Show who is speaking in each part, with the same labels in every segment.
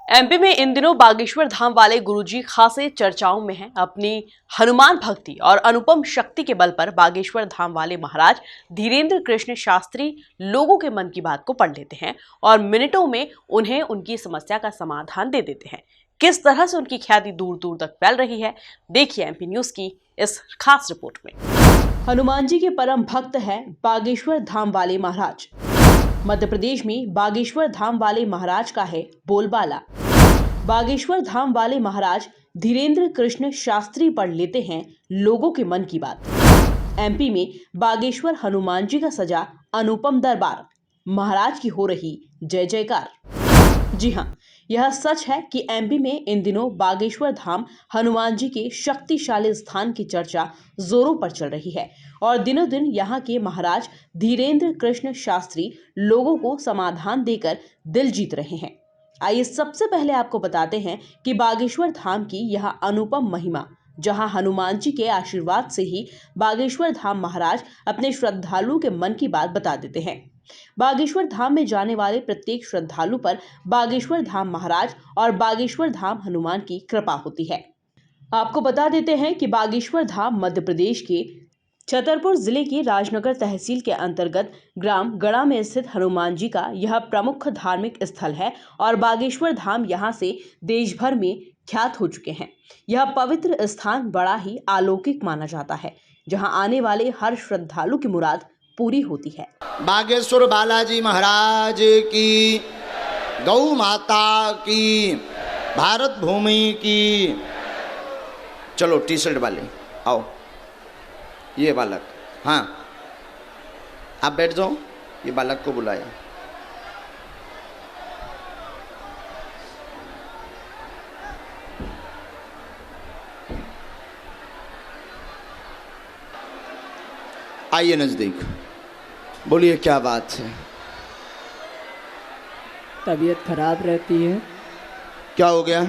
Speaker 1: MP में इन दिनों बागेश्वर धाम वाले गुरुजी खासे चर्चाओं में हैं। अपनी हनुमान भक्ति और अनुपम शक्ति के बल पर बागेश्वर धाम वाले महाराज धीरेन्द्र कृष्ण शास्त्री लोगों के मन की बात को पढ़ लेते हैं और मिनटों में उन्हें उनकी समस्या का समाधान दे देते हैं। किस तरह से उनकी ख्याति दूर दूर तक फैल रही है, देखिए एमपी न्यूज की इस खास रिपोर्ट में। हनुमान जी के परम भक्त हैं बागेश्वर धाम वाले महाराज। मध्य प्रदेश में बागेश्वर धाम वाले महाराज का है बोलबाला। बागेश्वर धाम वाले महाराज धीरेन्द्र कृष्ण शास्त्री पढ़ लेते हैं लोगों के मन की बात। एमपी में बागेश्वर हनुमान जी का सजा अनुपम दरबार, महाराज की हो रही जय जयकार। जी हाँ, यह सच है कि एमपी में इन दिनों बागेश्वर धाम हनुमान जी के शक्तिशाली स्थान की चर्चा जोरों पर चल रही है और दिनों दिन यहाँ के महाराज धीरेन्द्र कृष्ण शास्त्री लोगों को समाधान देकर दिल जीत रहे हैं। आइए सबसे पहले आपको बताते हैं कि बागेश्वर धाम की यह अनुपम महिमा, जहां हनुमान जी के आशीर्वाद से ही बागेश्वर धाम महाराज अपने श्रद्धालुओं के मन की बात बता देते हैं। बागेश्वर धाम में जाने वाले प्रत्येक श्रद्धालु पर बागेश्वर धाम महाराज और बागेश्वर धाम हनुमान की कृपा होती है। आपको बता देते हैं कि बागेश्वर धाम मध्य प्रदेश के छतरपुर जिले की राजनगर तहसील के अंतर्गत ग्राम गड़ा में स्थित हनुमान जी का यह प्रमुख धार्मिक स्थल है और बागेश्वर धाम यहाँ से देश भर में ख्यात हो चुके हैं। यह पवित्र स्थान बड़ा ही अलौकिक माना जाता है, जहाँ आने वाले हर श्रद्धालु की मुराद पूरी होती है।
Speaker 2: बागेश्वर बालाजी महाराज की, गौ माता की, भारत भूमि की। चलो टी शर्ट वाले आओ, ये बालक, हाँ आप बैठ जाओ, ये बालक को बुलाया। आइए नजदीक, बोलिए क्या बात है।
Speaker 3: तबीयत खराब रहती है।
Speaker 2: क्या हो गया?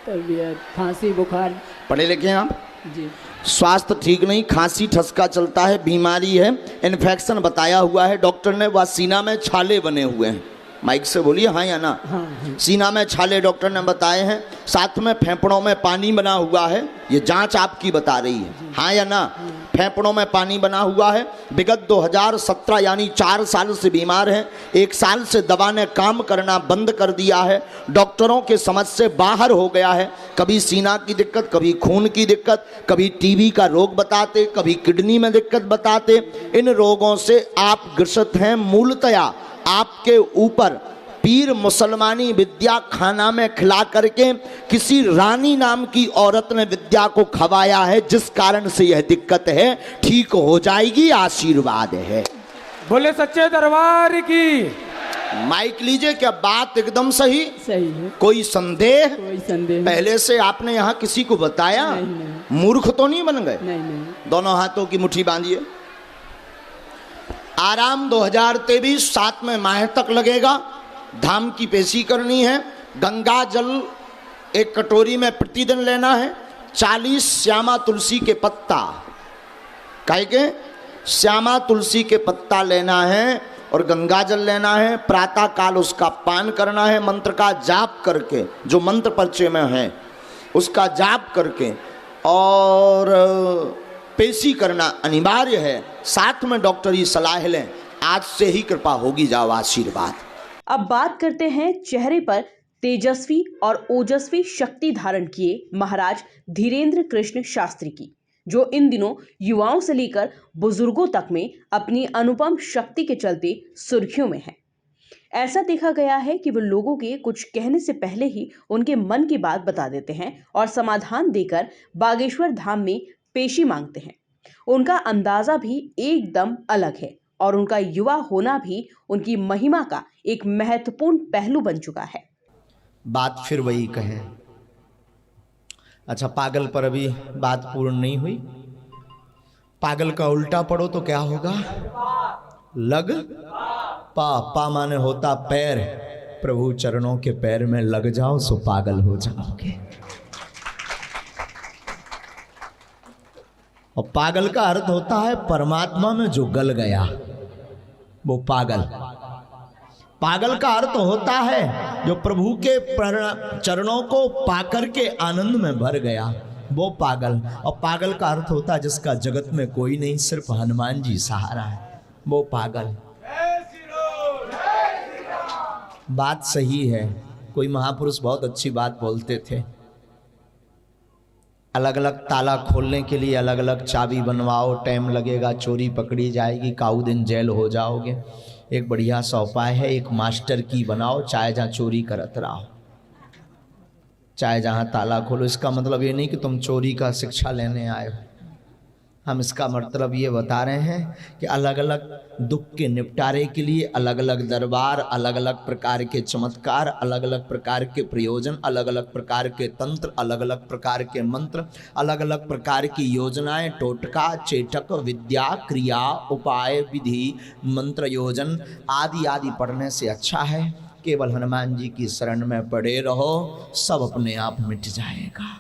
Speaker 3: तबीयत खांसी बुखार।
Speaker 2: पढ़े लिखे हैं आप?
Speaker 3: जी।
Speaker 2: स्वास्थ्य ठीक नहीं, खांसी ठसका चलता है, बीमारी है, इन्फेक्शन बताया हुआ है डॉक्टर ने। वह सीना में छाले बने हुए हैं। माइक से बोलिए हाँ या ना।
Speaker 3: हाँ।
Speaker 2: सीना में छाले डॉक्टर ने बताए हैं, साथ में फेफड़ों में पानी बना हुआ है। ये जांच आपकी बता रही है, हाँ या ना। फेफड़ों में पानी बना हुआ है। विगत 2017 यानी 4 साल से बीमार हैं। 1 साल से दवा ने काम करना बंद कर दिया है, डॉक्टरों के समझ से बाहर हो गया है। कभी सीना की दिक्कत, कभी खून की दिक्कत, कभी टीबी का रोग बताते, कभी किडनी में दिक्कत बताते। इन रोगों से आप ग्रसित हैं। मूलतया आपके ऊपर पीर मुसलमानी विद्या खाना में खिला करके किसी रानी नाम की औरत ने विद्या को खवाया है, जिस कारण से यह दिक्कत है। ठीक हो जाएगी, आशीर्वाद है।
Speaker 4: बोले सच्चे दरबार की।
Speaker 2: माइक लीजिए। क्या बात एकदम सही
Speaker 3: है।
Speaker 2: कोई संदेह?
Speaker 3: कोई संदेह
Speaker 2: पहले से आपने यहाँ किसी को बताया?
Speaker 3: नहीं।
Speaker 2: मूर्ख तो नहीं बन गए?
Speaker 3: नहीं।
Speaker 2: दोनों हाथों की मुट्ठी बांधिए। आराम 2023 7 में माह तक लगेगा। धाम की पेशी करनी है। गंगा जल एक कटोरी में प्रतिदिन लेना है। 40 श्यामा तुलसी के पत्ता, काहे के? श्यामा तुलसी के पत्ता लेना है और गंगा जल लेना है। प्रातः काल उसका पान करना है, मंत्र का जाप करके, जो मंत्र परिचय में है उसका जाप करके, और पेशी करना अनिवार्य है। साथ में डॉक्टरी सलाह लें। आज से ही कृपा होगी, जाओ आशीर्वाद।
Speaker 1: अब बात करते हैं चेहरे पर तेजस्वी और ओजस्वी शक्ति धारण किए महाराज धीरेन्द्र कृष्ण शास्त्री की, जो इन दिनों युवाओं से लेकर बुजुर्गों तक में अपनी अनुपम शक्ति के चलते सुर्खियों में है। ऐसा देखा गया है कि वो लोगों के कुछ कहने से पहले ही उनके मन की बात बता देते हैं और समाधान देकर बागेश्वर धाम में पेशी मांगते हैं। उनका अंदाजा भी एकदम अलग है और उनका युवा होना भी उनकी महिमा का एक महत्वपूर्ण पहलू बन चुका है।
Speaker 2: बात फिर वही कहें। अच्छा, पागल पर अभी बात पूर्ण नहीं हुई। पागल का उल्टा पढ़ो तो क्या होगा? लग पा माने होता पैर। प्रभु चरणों के पैर में लग जाओ सो पागल हो जाओगे। और पागल का अर्थ होता है परमात्मा में जो गल गया वो पागल। पागल का अर्थ होता है जो प्रभु के चरणों को पाकर के आनंद में भर गया वो पागल। और पागल का अर्थ होता है जिसका जगत में कोई नहीं, सिर्फ हनुमान जी सहारा है, वो पागल। बात सही है। कोई महापुरुष बहुत अच्छी बात बोलते थे, अलग अलग ताला खोलने के लिए अलग अलग चाबी बनवाओ, टाइम लगेगा, चोरी पकड़ी जाएगी, काऊ दिन जेल हो जाओगे। एक बढ़िया सा उपाय है, एक मास्टर की बनाओ, चाहे जहाँ चोरी करत रहो, चाहे जहाँ ताला खोलो। इसका मतलब ये नहीं कि तुम चोरी का शिक्षा लेने आए हो, हम इसका मतलब ये बता रहे हैं कि अलग अलग दुख के निपटारे के लिए अलग अलग दरबार, अलग अलग प्रकार के चमत्कार, अलग अलग प्रकार के प्रयोजन, अलग अलग प्रकार के तंत्र, अलग अलग प्रकार के मंत्र, अलग अलग प्रकार की योजनाएं, टोटका, चेटक, विद्या, क्रिया, उपाय, विधि, मंत्र योजन आदि आदि पढ़ने से अच्छा है केवल हनुमान जी की शरण में पड़े रहो, सब अपने आप मिट जाएगा।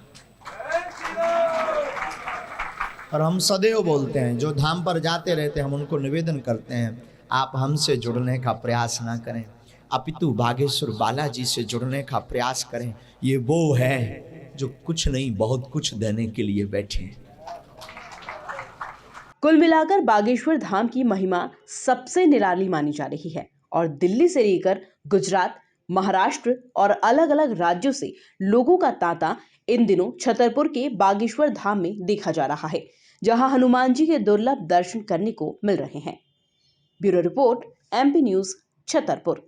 Speaker 2: और हम सदैव बोलते हैं, जो धाम पर जाते रहते हैं हम उनको निवेदन करते हैं, आप हमसे जुड़ने का प्रयास ना करें, अपितु बागेश्वर बालाजी से जुड़ने का प्रयास करें। ये वो है जो कुछ नहीं बहुत कुछ देने के लिए बैठे हैं।
Speaker 1: कुल मिलाकर बागेश्वर धाम की महिमा सबसे निराली मानी जा रही है और दिल्ली से लेकर गुजरात, महाराष्ट्र और अलग अलग राज्यों से लोगों का तांता इन दिनों छतरपुर के बागेश्वर धाम में देखा जा रहा है, जहां हनुमान जी के दुर्लभ दर्शन करने को मिल रहे हैं। Bureau report, MP news, Chhatarpur.